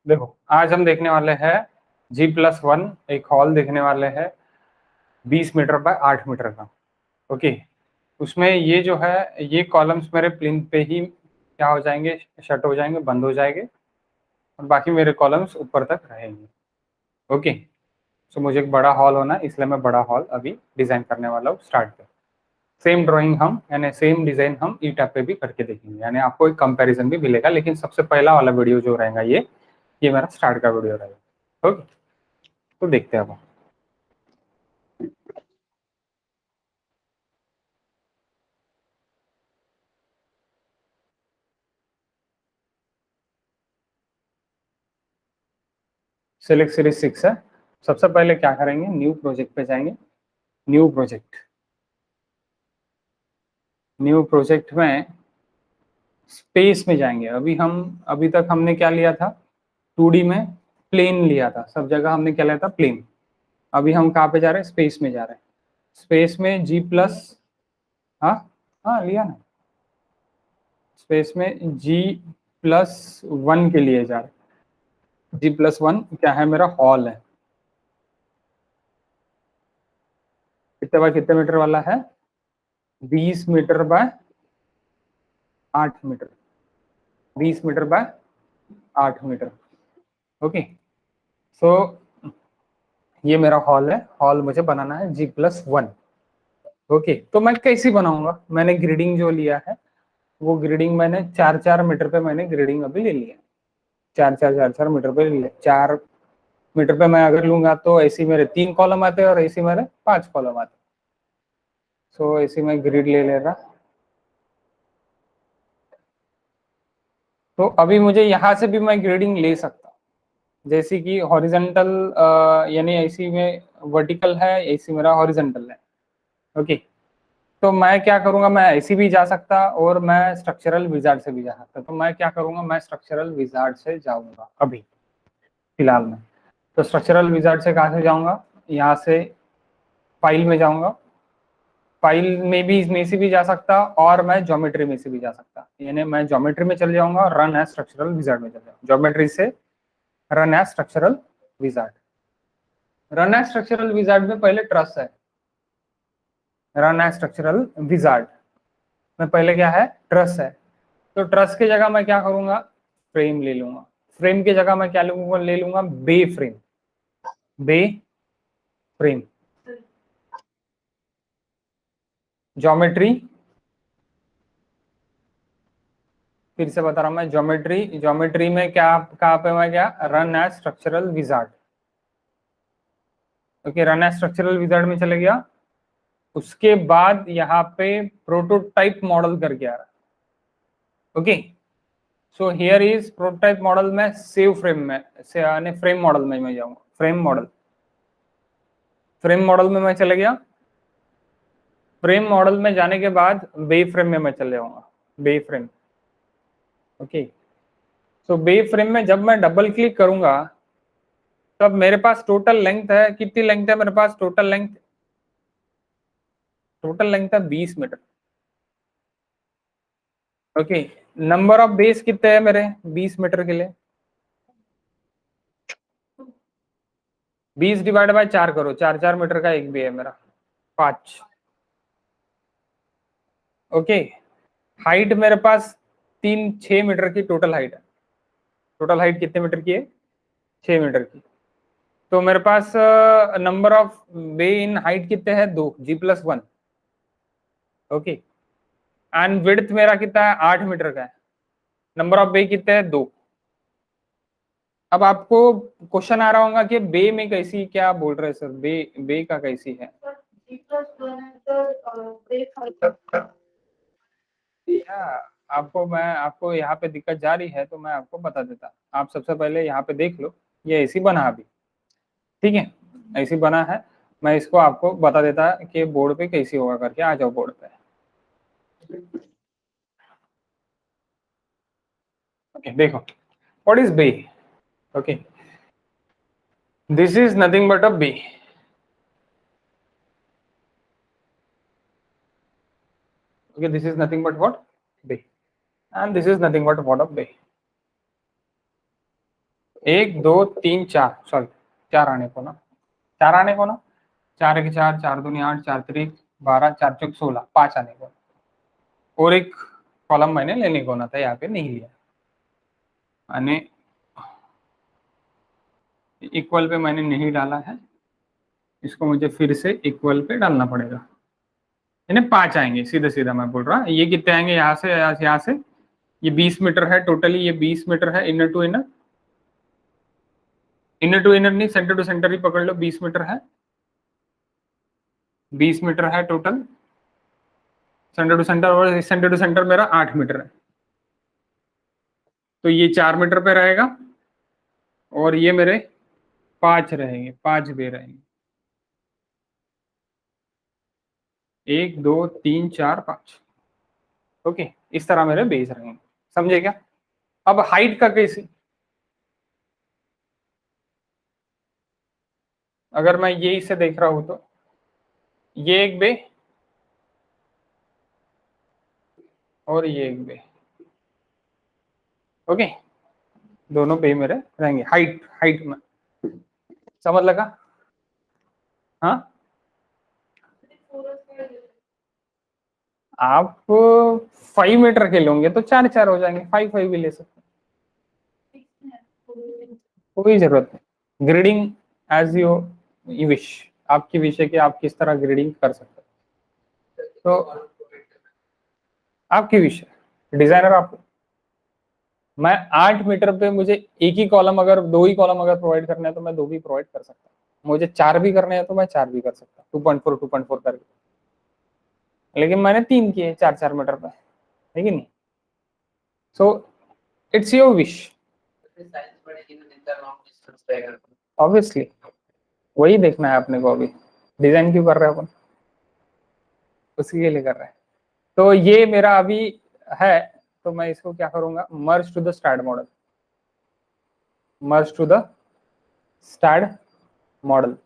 देखो आज हम देखने वाले हैं G+1 एक हॉल देखने वाले हैं 20 मीटर बाय 8 मीटर का। ओके, उसमें ये जो है ये कॉलम्स मेरे प्लिंथ पे ही क्या हो जाएंगे, शट हो जाएंगे, बंद हो जाएंगे और बाकी मेरे कॉलम्स ऊपर तक रहेंगे। ओके, सो मुझे एक बड़ा हॉल होना है, इसलिए मैं बड़ा हॉल अभी डिजाइन करने वाला हूँ। स्टार्ट पे सेम ड्राइंग हम यानी सेम डिजाइन हम ईटा पे भी करके देखेंगे, यानी आपको एक कंपैरिजन भी मिलेगा। लेकिन सबसे पहला वाला वीडियो जो रहेगा ये मेरा स्टार्ट का वीडियो रहेगा। ओके, तो देखते हैं अब। सिलेक्ट सीरीज 6 है। सबसे पहले क्या करेंगे, न्यू प्रोजेक्ट पे जाएंगे। न्यू प्रोजेक्ट, न्यू प्रोजेक्ट में स्पेस में जाएंगे। अभी तक हमने क्या लिया था, 2D में प्लेन लिया था, सब जगह हमने क्या लिया था, प्लेन। अभी हम कहाँ पे जा रहे हैं, स्पेस में जा रहे हैं। स्पेस में G+, हाँ हाँ लिया ना, स्पेस में G+1 के लिए जा रहे हैं। G+1 क्या है, मेरा हॉल है। कितने बाय कितने मीटर वाला है, 20 metre by 8 metre. 20 metre by 8 metre. Okay, so ये मेरा हॉल है। हॉल मुझे बनाना है G+1। ओके, तो मैं कैसे बनाऊंगा, मैंने ग्रिडिंग जो लिया है वो ग्रिडिंग मैंने 4-4 मीटर पे मैंने ग्रिडिंग अभी ले लिया। 4-4 मीटर पे ले लिया। 4 मीटर पे मैं अगर लूंगा तो ऐसी मेरे 3 कॉलम आते हैं और ऐसी मेरे 5 कॉलम आते हैं। सो ऐसी मैं ग्रिड ले ले रहा। तो अभी मुझे यहाँ से भी मैं ग्रेडिंग ले सकता हूँ, जैसे कि हॉरिजेंटल यानी ऐसी में वर्टिकल है, ऐसी मेरा हॉरिजेंटल है। ओके, तो मैं क्या करूंगा, मैं ऐसी भी जा सकता और मैं स्ट्रक्चरल विजार्ड से भी जा सकता। तो मैं क्या करूंगा, मैं स्ट्रक्चरल विजार्ड से जाऊंगा अभी फिलहाल में। तो स्ट्रक्चरल विजार्ड से कहाँ से जाऊंगा, यहाँ से फाइल में जाऊंगा। फाइल में भी इसमें से भी जा सकता और मैं ज्योमेट्री में से भी जा सकता, यानी मैं ज्योमेट्री में चल जाऊंगा और रन एज स्ट्रक्चरल विजार्ड में चल जाऊंगा। ज्योमेट्री से run as structural wizard. Run as structural wizard में पहले ट्रस है। रन एज स्ट्रक्चरल विजार्ड में पहले क्या है, ट्रस है। तो ट्रस की जगह मैं क्या करूंगा, फ्रेम ले लूंगा। फ्रेम की जगह मैं क्या लूंगा, ले लूंगा बे फ्रेम। बे फ्रेम। ज्योमेट्री, फिर से बता रहा हूं मैं, ज्योमेट्री। ज्योमेट्री में क्या, कहाँ पे मैं क्या, run as structural wizard. Okay, run as structural wizard में चले गया। उसके बाद यहाँ पे प्रोटोटाइप मॉडल करके आ रहा है। Okay, so here is prototype model में सेव फ्रेम में से आने, फ्रेम मॉडल में मैं जाऊंगा। फ्रेम मॉडल, फ्रेम मॉडल में मैं चले गया। फ्रेम मॉडल में जाने के बाद बे फ्रेम में मैं चले जाऊंगा। बे फ्रेम। ओके, सो बे फ्रेम में जब मैं डबल क्लिक करूंगा तब मेरे पास टोटल लेंथ है, कितनी लेंथ है मेरे पास, टोटल लेंथ, टोटल लेंथ है 20 metre. Okay, number of base कितने हैं मेरे 20 मीटर के लिए, 20 डिवाइड बाय 4 करो, 4-4 मीटर का एक बे है मेरा, 5। ओके, हाइट मेरे पास 6 मीटर की टोटल हाइट है। टोटल हाइट कितने मीटर की है, 6 मीटर की। तो मेरे पास number of bay in height कितने हैं, 2, G+1। ओके, एंड विड्थ मेरा कितना है, 8 मीटर का है। नंबर ऑफ बे कितने हैं, 2। अब आपको क्वेश्चन आ रहा होगा कि बे में कैसी, क्या बोल रहे हैं सर, बे बे का कैसी है। आपको यहाँ पे दिक्कत जा रही है तो मैं आपको बता देता। आप सबसे पहले यहाँ पे देख लो, ये ऐसी बना अभी, ठीक है, ऐसी बना है। मैं इसको आपको बता देता कि बोर्ड पे कैसी होगा करके। आ जाओ बोर्ड पे। ओके, देखो, what is bay. Okay, this is nothing but a bay. Okay, this is nothing but what, bay, and this is nothing but what a bay. 1 2 3 4, sorry 4 आने को ना, 4 आने को ना, 4 1 4, 4 दूनी 8, 4 3 12, 4 चौक 16, 5 आने को। और एक कॉलम मैंने लेने को ना था, यहाँ पे नहीं लिया। मैंने इक्वल पे मैंने नहीं डाला है, इसको मुझे फिर से इक्वल पे डालना पड़ेगा। यानी 5 आएंगे, सीधा सीधा मैं बोल रहा। ये कितने आएंगे यहाँ से, यहाँ से ये 20 मीटर है टोटली, ये 20 मीटर है inner to inner, inner to inner नहीं, सेंटर टू सेंटर ही पकड़ लो, 20 मीटर है, 20 मीटर है टोटल सेंटर टू सेंटर, और सेंटर टू सेंटर मेरा 8 मीटर है, तो ये 4 मीटर पे रहेगा, और ये मेरे 5 रहेंगे, 5 बे रहेंगे, 1 2 3 4 5। ओके, इस तरह मेरे बेस रहेंगे, समझे क्या? अब हाइट का कैसे, अगर मैं ये इसे देख रहा हूं तो ये एक बे और ये एक बे, ओके, दोनों बे मेरे रहेंगे हाइट, हाइट में, समझ लगा? हाँ, आप 5 मीटर के लोगे तो 4 4 हो जाएंगे, 5 5 भी ले सकते हैं, कोई जरूरत नहीं, ग्रेडिंग एज यू विश, आपकी विषय की आप किस तरह ग्रेडिंग कर सकते हैं, तो आपकी विषय डिजाइनर आप। मैं 8 मीटर पे मुझे एक ही कॉलम, अगर 2 ही कॉलम अगर प्रोवाइड करना है तो मैं 2 भी प्रोवाइड कर सकता हूँ, मुझे 4 भी करने हैं तो मैं 4 भी कर सकता हूँ, 2.4 2.4 करके, लेकिन मैंने 3 किए 4 4 मीटर पे, है कि नहीं? So it's your wish, obviously वही देखना है अपने को, अभी डिजाइन क्यों कर रहे हैं अपन, उसी के लिए कर रहे हैं। तो ये मेरा अभी है, तो मैं इसको क्या करूंगा, merge to the STAAD model, merge to the STAAD model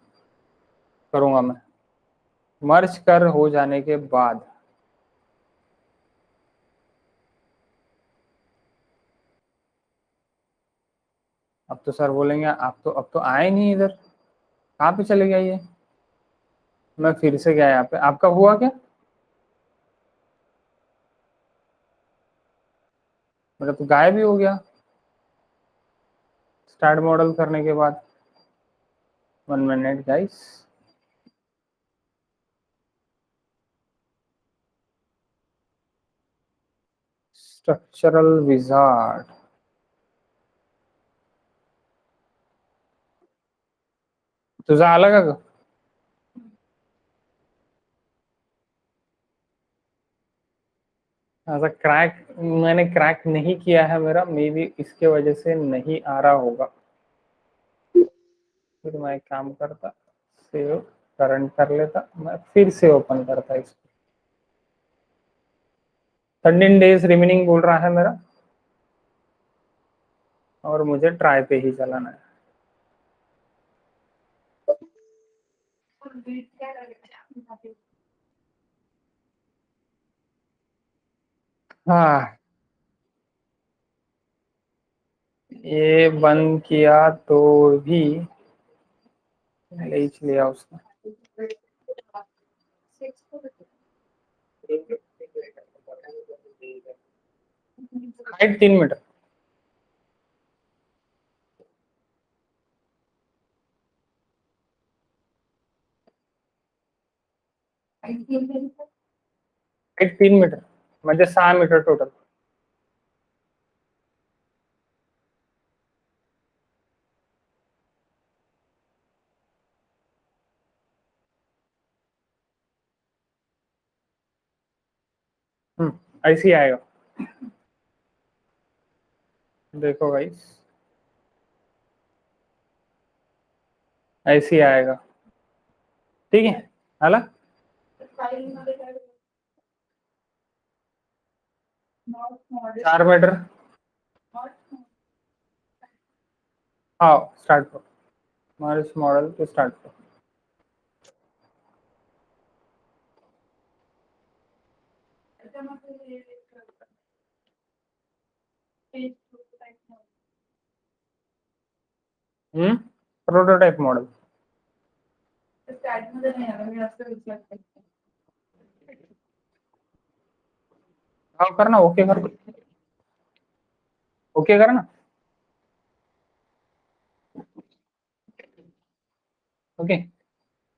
करूंगा मैं। मर्ज कर हो जाने के बाद अब तो सर बोलेंगे आप तो अब तो आए नहीं इधर, कहाँ पे चले गए ये, मैं फिर से गया यहाँ पे, आपका हुआ क्या, मतलब तो गायब ही हो गया स्टार्ट मॉडल करने के बाद। 1 मिनट गाइस, स्ट्रक्चरल विजार्ड, तुझा आला का ग? ऐसा क्रैक मैंने क्रैक नहीं किया है मेरा, मे बी इसके वजह से नहीं आ रहा होगा। फिर मैं एक काम करता, सेव करंट कर लेता, मैं फिर से ओपन करता इसको, 13 डेज रिमेनिंग बोल रहा है मेरा, और मुझे ट्राई पे ही चलाना है। हाँ, ये बंद किया तो भी ले लिया उसने, हाइट 3 मीटर, हाइट 3 मीटर म्हणजे 6 मीटर टोटल। ऐसे ही आएगा, देखो गाइस, ऐसे ही आएगा, ठीक है, हाला 4 मीटर। हाँ स्टार्ट करो, हमारे इस मॉडल को स्टार्ट करो। प्रोटोटाइप मॉडल हाँ करना, ओके कर, ओके करना। ओके,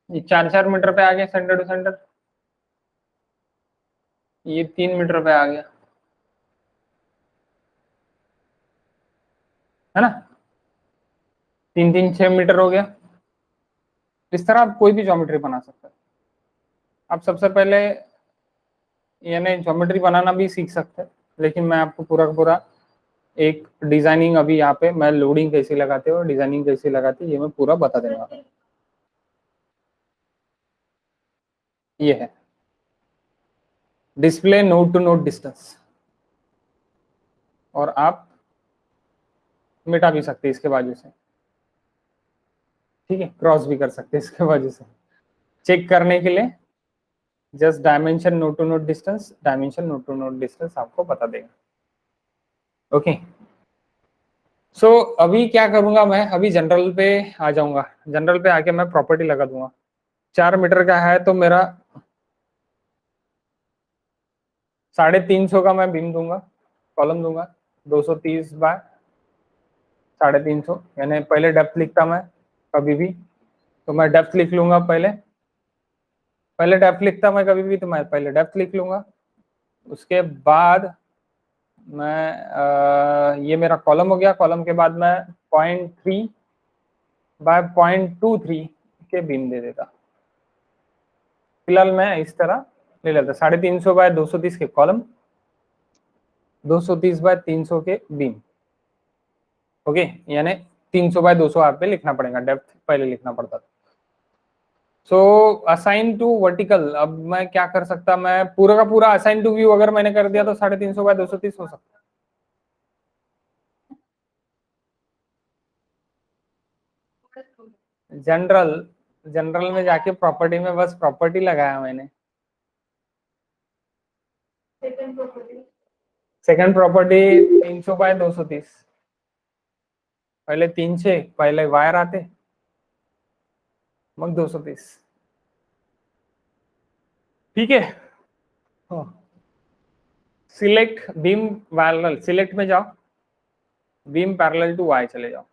ये 4-4 मीटर पे आ गया सेंटर टू सेंटर, ये 3 मीटर पे आ गया, है ना, 3-3 6 मीटर हो गया। इस तरह आप कोई भी ज्योमेट्री बना सकते हैं। आप सबसे पहले यानी ज्योमेट्री बनाना भी सीख सकते हैं, लेकिन मैं आपको पूरा का पूरा एक डिजाइनिंग अभी यहाँ पे मैं लोडिंग कैसे लगाते हो, डिजाइनिंग कैसे लगाते हो, ये मैं पूरा बता देने वाला हूँ। ये है display node to node distance, और आप मिटा भी सकते हैं इसके बाजू से, ठीक है, क्रॉस भी कर सकते हैं इसके बाजू से। चेक करने के लिए just dimension node to node distance, dimension node to node distance आपको बता देगा। ओके, सो अभी क्या करूंगा मैं, अभी जनरल पे आ जाऊंगा, जनरल पे आके मैं प्रॉपर्टी लगा दूंगा। 4 मीटर का है तो मेरा 350 का मैं बीम दूंगा, कॉलम दूंगा, 230 बाय 350, यानी पहले डेप्थ लिखता मैं कभी भी, तो मैं डेप्थ लिख लूंगा पहले डेप्थ लिखता मैं कभी भी, तो मैं पहले डेप्थ लिख लूंगा। उसके बाद मैं ये मेरा कॉलम हो गया, कॉलम के बाद मैं 0.3 बाय 0.23 के बीम दे देता। फिलहाल मैं इस तरह ले लेता, 350 बाय 230 के कॉलम, 230 बाय 300 के बीम। ओके, यानी 300 बाय 200 आप पे लिखना पड़ेगा, डेप्थ पहले लिखना पड़ता था। सो असाइन टू वर्टिकल, अब मैं क्या कर सकता, मैं पूरा का पूरा असाइन टू व्यू अगर मैंने कर दिया तो 350 बाय 230 हो सकता है। जनरल जनरल में जाके प्रॉपर्टी में बस प्रॉपर्टी लगाया मैंने। सेकंड प्रॉपर्टी 300 बाय 230, पहले 300 पहले वायर आते, मग 230, ठीक है। सिलेक्ट बीम पैरेलल, सिलेक्ट में जाओ, बीम पैरेलल टू वाई चले जाओ,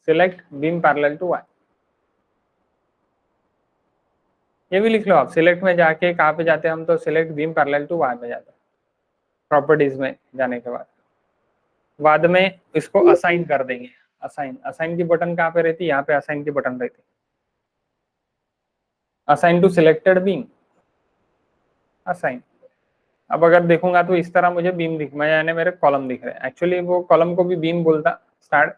select beam parallel to Y, ये भी लिख लो आप। सिलेक्ट में जाके कहाँ पे जाते हैं हम, तो select beam parallel to Y में जाते हैं, प्रॉपर्टीज में जाने के बाद में इसको असाइन कर देंगे। असाइन, असाइन की बटन कहाँ पे रहती है, यहाँ पे असाइन की बटन रहती है, assign to selected beam, assign. अब अगर देखूंगा तो इस तरह मुझे बीम दिख, मैं यानी मेरे कॉलम दिख रहे हैं, एक्चुअली वो कॉलम को भी बीम बोलता स्टार्ट,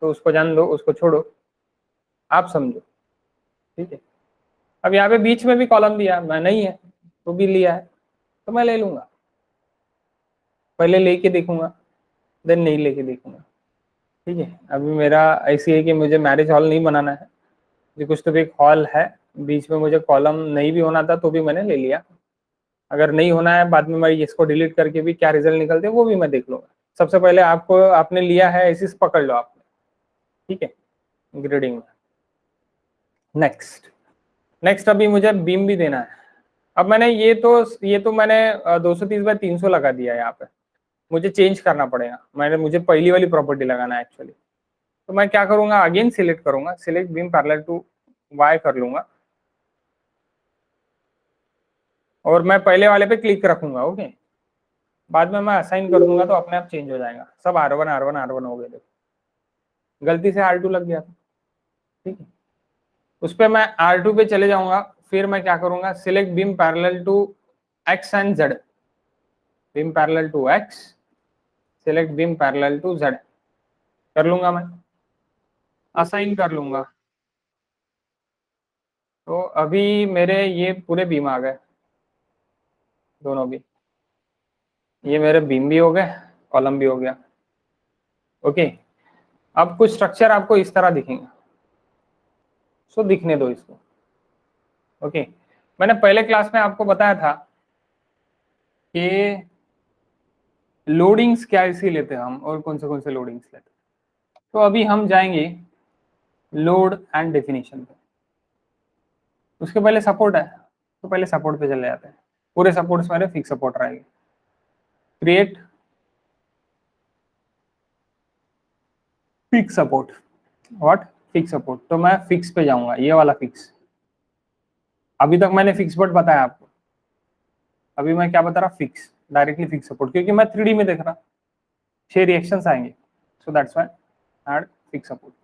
तो उसको जान लो, उसको छोड़ो, आप समझो, ठीक है। अब यहाँ पे बीच में भी कॉलम दिया, मैं नहीं है तो भी लिया है, तो मैं ले लूंगा, पहले लेके देखूंगा, देन नहीं लेके देखूंगा, ठीक है। अभी मेरा ऐसी है कि मुझे मैरिज हॉल नहीं बनाना है, जो कुछ तो भी एक हॉल है, बीच में मुझे कॉलम नहीं भी होना था तो भी मैंने ले लिया, अगर नहीं होना है बाद में मैं इसको डिलीट करके भी क्या रिजल्ट निकलते हैं वो भी मैं देख लूंगा। सबसे पहले आपको, आपने लिया है ऐसी पकड़ लो आपने, ठीक है, ग्रेडिंग में। नेक्स्ट, नेक्स्ट अभी मुझे बीम भी देना है। अब मैंने ये तो मैंने 230 बाय 300 लगा दिया है यहाँ पे, मुझे चेंज करना पड़ेगा, मुझे पहली वाली प्रॉपर्टी लगाना है एक्चुअली। तो मैं क्या करूंगा, अगेन सिलेक्ट करूंगा, select beam parallel to Y कर लूंगा, और मैं पहले वाले पे क्लिक रखूंगा। ओके, बाद में मैं असाइन कर दूंगा तो अपने आप चेंज हो जाएगा, सब R1 हो गए, देखो गलती से R2 लग गया था, ठीक है। उस पर मैं R2 पे चले जाऊंगा, फिर मैं क्या करूंगा, select beam parallel to X and Z, beam parallel to X, select beam parallel to Z कर लूंगा, मैं असाइन कर लूंगा। तो अभी मेरे ये पूरे बीम आ गए, दोनों भी, ये मेरे बीम भी हो गए, कॉलम भी हो गया। ओके, अब कुछ स्ट्रक्चर आपको इस तरह दिखेंगे, सो दिखने दो इसको। ओके, मैंने पहले क्लास में आपको बताया था कि लोडिंग्स क्या इसी लेते हैं हम, और कौन से लोडिंग्स लेते हैं। तो अभी हम जाएंगे लोड एंड डेफिनेशन पे। उसके पहले सपोर्ट है, तो पहले सपोर्ट पे चले जाते हैं। पूरे सपोर्ट्स मेरे फिक्स सपोर्ट रहेंगे। Create fix support, what fix support, तो मैं फिक्स पे जाऊंगा, ये वाला फिक्स। अभी तक मैंने फिक्स बट बताया आपको, अभी मैं क्या बता रहा, फिक्स, डायरेक्टली फिक्स सपोर्ट, क्योंकि मैं 3D में देख रहा, 6 रिएक्शंस आएंगे, so that's why add fix support.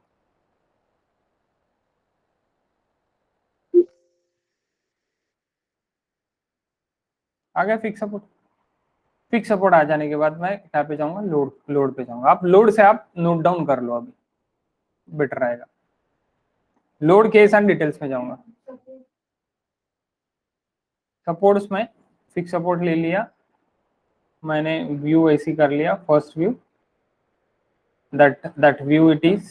आ गया फिक्स सपोर्ट। फिक्स सपोर्ट आ जाने के बाद मैं क्या पे जाऊंगा, लोड, लोड पे जाऊंगा। आप लोड से आप नोट डाउन कर लो, अभी बेटर रहेगा। लोड केस एंड डिटेल्स में जाऊंगा। सपोर्ट्स में फिक्स सपोर्ट ले लिया मैंने, व्यू ऐसी कर लिया, first view, that view it is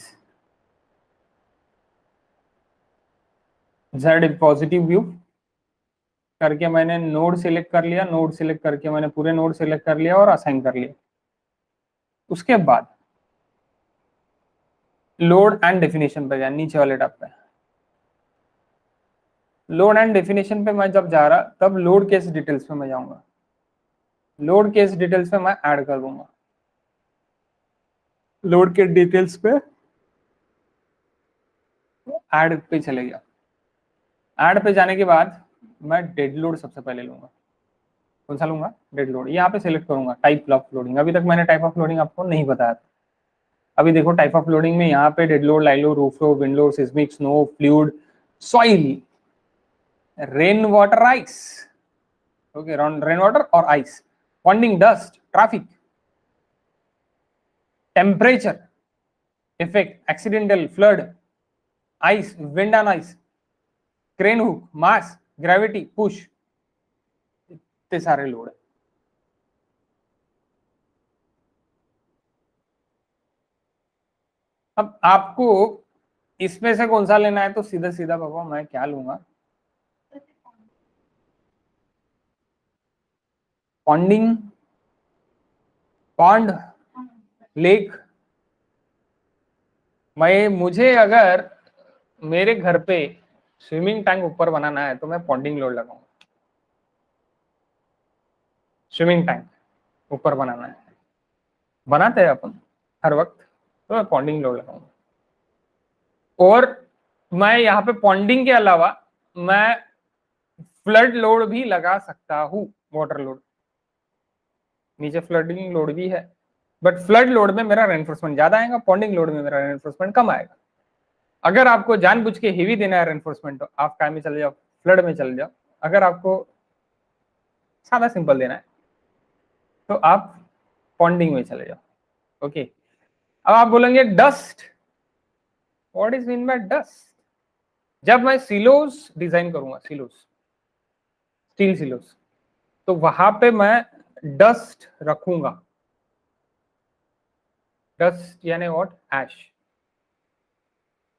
Z positive view करके मैंने नोड सिलेक्ट कर लिया, नोड सिलेक्ट करके मैंने पूरे नोड सिलेक्ट कर लिया और असाइन कर लिया। उसके बाद लोड एंड डेफिनेशन पे गया, नीचे वाले टैब पे। लोड एंड डेफिनेशन पे मैं जब जा रहा, तब लोड केस डिटेल्स पे मैं जाऊंगा। लोड केस डिटेल्स पे मैं ऐड कर दूंगा। लोड के डिटेल्स पे ऐड पे चले गया। ऐड पे जाने के बाद मैं डेड लोड सबसे पहले लूंगा। कौन सा लूंगा, डेड लोड। यहाँ पे सिलेक्ट करूंगा टाइप ऑफ लोडिंग। अभी तक मैंने टाइप ऑफ लोडिंग आपको नहीं बताया था। अभी देखो टाइप ऑफ लोडिंग में यहाँ पे dead load, live load, roof load, wind load, seismic, snow, fluid, soil, rain water, ice. Okay, rain water और ice, ponding, dust, traffic, temperature, effect, accidental, flood, ice, wind and ice, crane hook, mass, gravity, push, इतने सारे load है। अब आपको इसमें से कौन सा लेना है, तो सीधा सीधा बाबा मैं क्या लूंगा, पॉन्डिंग, पॉन्ड, लेक। मुझे अगर मेरे घर पे स्विमिंग टैंक ऊपर बनाना है तो मैं पॉन्डिंग लोड लगाऊंगा। स्विमिंग टैंक ऊपर बनाना है, बनाते हैं अपन हर वक्त, तो मैं पॉन्डिंग लोड लगाऊंगा। और मैं यहाँ पे पॉन्डिंग के अलावा मैं फ्लड लोड भी लगा सकता हूँ, वाटर लोड। नीचे फ्लडिंग लोड भी है, बट फ्लड लोड में मेरा रेनफोर्समेंट ज्यादा आएगा, पॉन्डिंग लोड में मेरा रेनफोर्समेंट कम आएगा। अगर आपको जानबूझ के हेवी देना है रेनफोर्समेंट, तो आप काय में चले जाओ, फ्लड में चले जाओ। अगर आपको सादा सिंपल देना है तो आप पॉन्डिंग में चले जाओ। ओके, अब आप बोलेंगे dust, what is mean by dust. जब मैं सिलोस डिजाइन करूंगा, सिलोस, स्टील सिलोस, तो वहां पे मैं डस्ट रखूंगा। डस्ट यानी व्हाट, ऐश,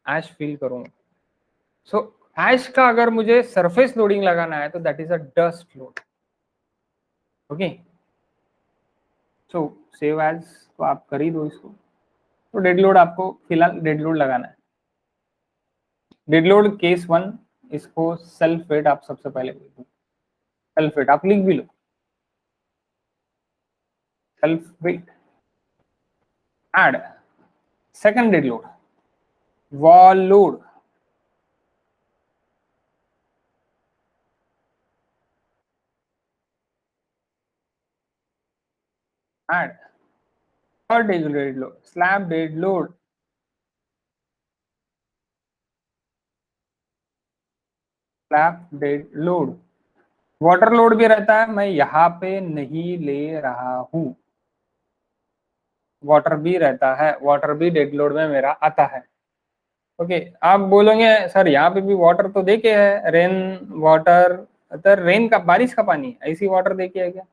ऐश फील करूंगा। सो ऐश का अगर मुझे सरफेस लोडिंग लगाना है तो that is a dust load. Okay, so save as, तो आप कर ही दो इसको। तो डेड लोड आपको फिलहाल डेड लोड लगाना है। डेड लोड केस 1, इसको सेल्फ वेट आप सबसे पहले, सेल्फ वेट आप लिख भी लो, self weight add. Second dead load, wall load, add. Third dead load, slab dead load, slab dead load. Water load भी रहता है, मैं यहाँ पे नहीं ले रहा हूं। वाटर भी रहता है, वाटर भी डेड लोड में मेरा आता है। ओके, आप बोलोगे सर यहाँ पे भी वाटर तो देके है, रेन वाटर, तो रेन का, बारिश का पानी ऐसी वाटर देके है क्या,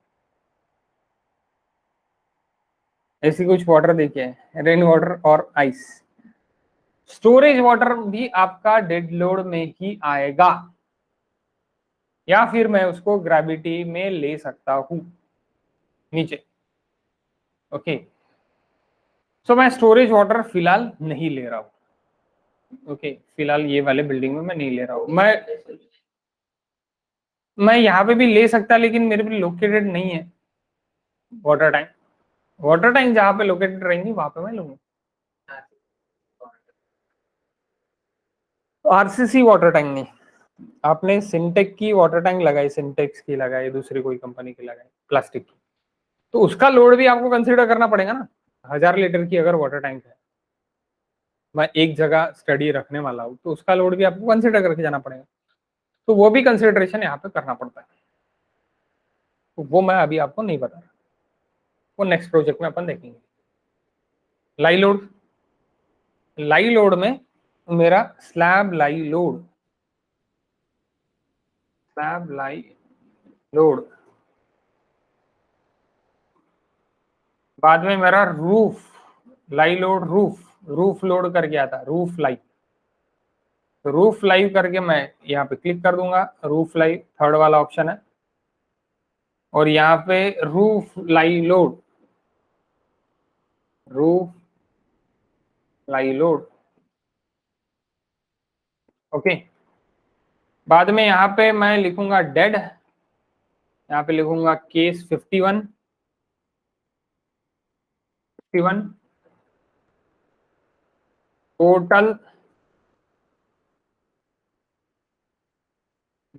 ऐसी कुछ वाटर देके है, रेन वाटर और आइस। स्टोरेज वाटर भी आपका डेड लोड में ही आएगा, या फिर मैं उसको ग्रेविटी में ले सकता हूं नीचे। ओके, सो मैं स्टोरेज वाटर फिलहाल नहीं ले रहा हूँ। ओके, फिलहाल ये वाले बिल्डिंग में मैं नहीं ले रहा हूँ। मैं यहाँ पे भी ले सकता, लेकिन मेरे पे लोकेटेड नहीं है वाटर टैंक। वाटर टैंक जहाँ पे लोकेटेड रहेंगी वहां पे मैं लूंगा। आरसीसी वाटर टैंक नहीं, आपने सिंटेक की वाटर टैंक लगाई, सिंटेक्स की लगाई, दूसरी कोई कंपनी की लगाई प्लास्टिक की, तो उसका लोड भी आपको कंसीडर करना पड़ेगा ना। 1000 लीटर की अगर वाटर टैंक है, मैं एक जगह स्टडी रखने वाला हूँ, तो उसका लोड भी आपको कंसीडर करके जाना पड़ेगा। तो वो भी कंसिडरेशन यहाँ पे करना पड़ता है। तो वो मैं अभी आपको नहीं बता रहा, वो नेक्स्ट प्रोजेक्ट में अपन देखेंगे। लाई लोड, लाई लोड में मेरा स्लैब लाई लोड, स्लैब लाई लोड, बाद में मेरा रूफ लाई लोड, रूफ लोड कर गया था, रूफ लाई। तो रूफ लाइव करके मैं यहाँ पे क्लिक कर दूंगा, रूफ लाइव थर्ड वाला ऑप्शन है, और यहाँ पे रूफ लाई लोड, रूफ लाई लोड। ओके, बाद में यहाँ पे मैं लिखूंगा डेड, यहाँ पे लिखूंगा केस 51, 51 टोटल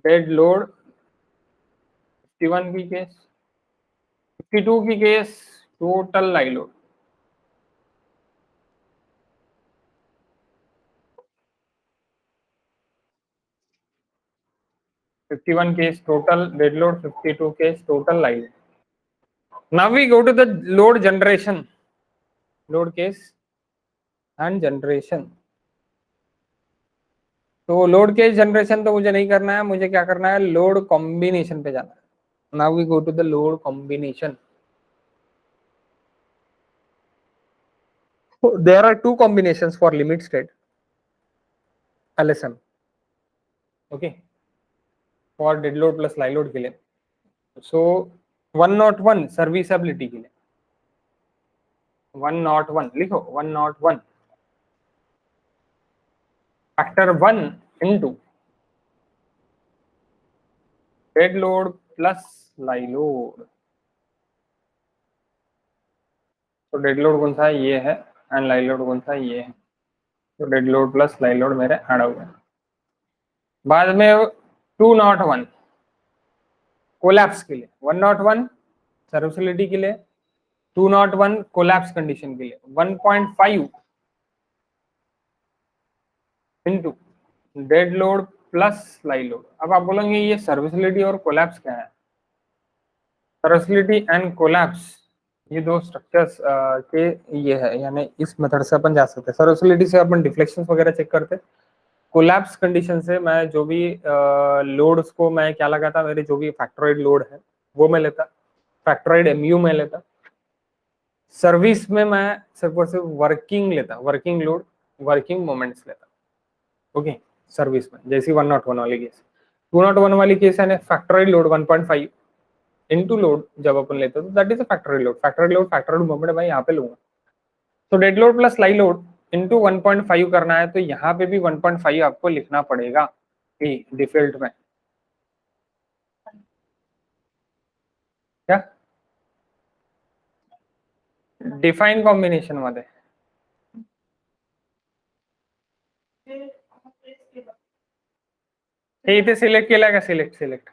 डेड लोड, 51 की केस, 52 की case total live load, 51 case total dead load, 52 case total live load. Now we go to the load generation, load case and generation. तो लोड केस जनरेशन तो मुझे नहीं करना है, मुझे क्या करना है, लोड कॉम्बिनेशन पे जाना है। Now we go to the load combination. There are two combinations for limit state LSM, okay, for dead load plus live load के लिए। सो 101 सर्विसबिलिटी के लिए, 101 लिखो, 101 factor 1 into dead load plus live load. तो dead load कौन सा है, ये है, एंड लाइव लोड कौन सा है, ये है। तो dead load plus live load मेरे ऐड हो गए। बाद में 201 कोलैप्स के लिए, 101 सर्विसबिलिटी के लिए, 201 कोलैप्स कंडीशन के लिए, 1.5 into dead load plus live load. अब आप बोलेंगे ये सर्विसबिलिटी और कोलैप्स क्या है। सर्विसबिलिटी एंड कोलैप्स ये दो स्ट्रक्चर्स के ये है, यानी इस मेथड से अपन जा सकते हैं। सर्विसबिलिटी से अपन डिफ्लेक्शंस वगैरह चेक करते हैं, कोलैप्स कंडीशन से मैं जो भी लोड्स को मैं क्या लगाता, मेरे जो भी फैक्टराइड लोड है वो मैं लेता, फैक्टराइड MU में लेता। सर्विस में मैं सिर्फ और सिर्फ वर्किंग लेता, वर्किंग लोड, वर्किंग मोमेंट्स लेता। ओके, सर्विस में जैसी 101 वाली केस, 201 वाली केस है फैक्टराइड लोड 1.5 इनटू लोड जब अपन लेते हैं, तो that is a factored load, factored load, factored moment मैं यहाँ पे लूंगा। तो dead load plus live load into 1.5 करना है, तो यहाँ पे भी 1.5 आपको लिखना पड़ेगा डिफॉल्ट में। क्या डिफाइन कॉम्बिनेशन मध्ये हे इथे सिलेक्ट केलाय का, सिलेक्ट सिलेक्ट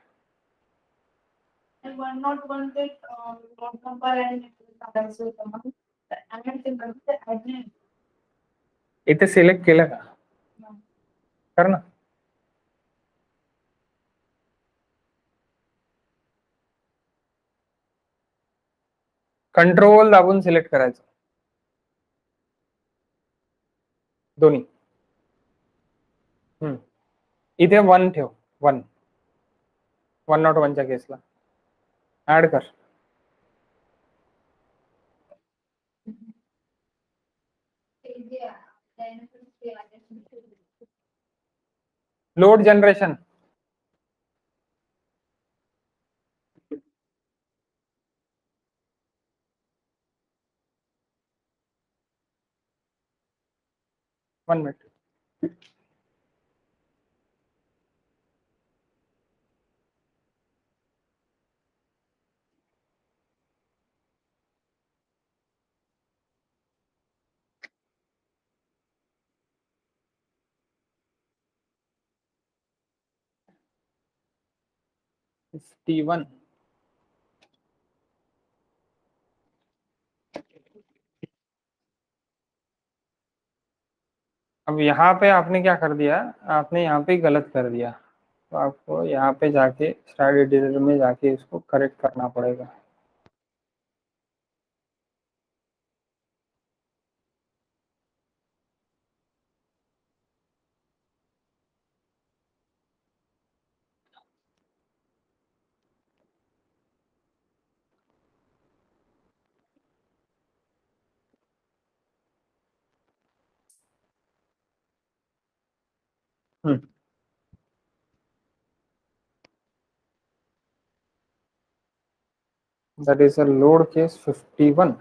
इथे सिलेक्ट केलं का, कर ना। कंट्रोल दाबून सिलेक्ट करायचं दोन्ही। इथे 1 ठेव, 1 101च्या केसला ऍड कर। Load generation, 1 minute. T1 अब यहाँ पे आपने क्या कर दिया, आपने यहाँ पे गलत कर दिया, तो आपको यहाँ पे जाके स्टार्ट एडिटर में जाके इसको करेक्ट करना पड़ेगा। That is a load case 51.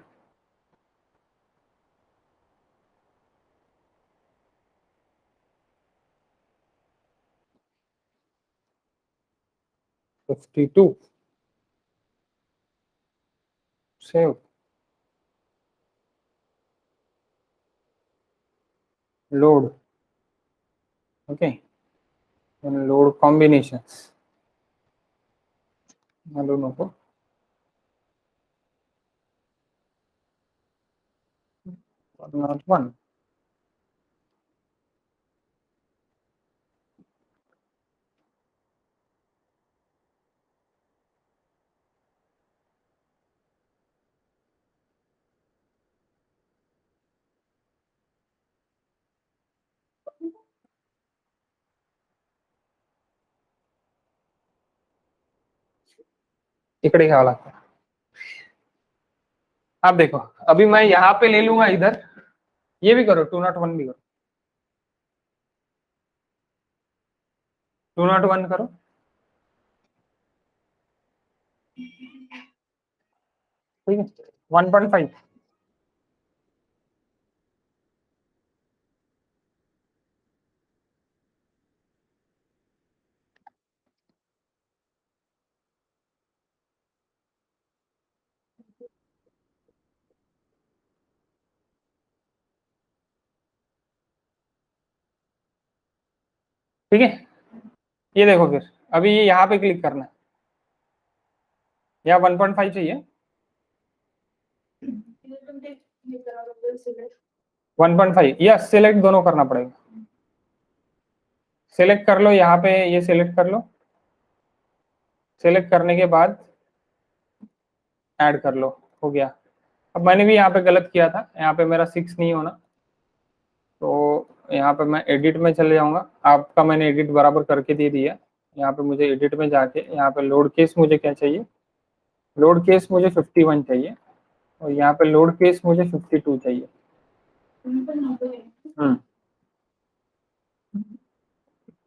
Save. Load. Okay. And load combinations. I don't know. Not one. इकड़े क्या लगता है, आप देखो अभी मैं यहाँ पे ले लूंगा इधर, ये भी करो 201 भी करो, 201 करो, ठीक है 1.5। ठीक है, ये देखो फिर अभी ये यहाँ पे क्लिक करना है, या 1.5 चाहिए, 1.5 या सिलेक्ट दोनों करना पड़ेगा, सिलेक्ट कर लो यहाँ पे, ये सिलेक्ट कर लो, सिलेक्ट करने के बाद ऐड कर लो, हो गया। अब मैंने भी यहाँ पे गलत किया था, यहाँ पे मेरा 6 नहीं होना, तो यहाँ पे मैं एडिट में चले जाऊंगा, आपका मैंने एडिट बराबर करके दे दिया। यहाँ पे मुझे एडिट में जाके यहाँ पे लोड केस मुझे क्या चाहिए, लोड केस मुझे 51 चाहिए, और यहाँ पे लोड केस मुझे 52 चाहिए।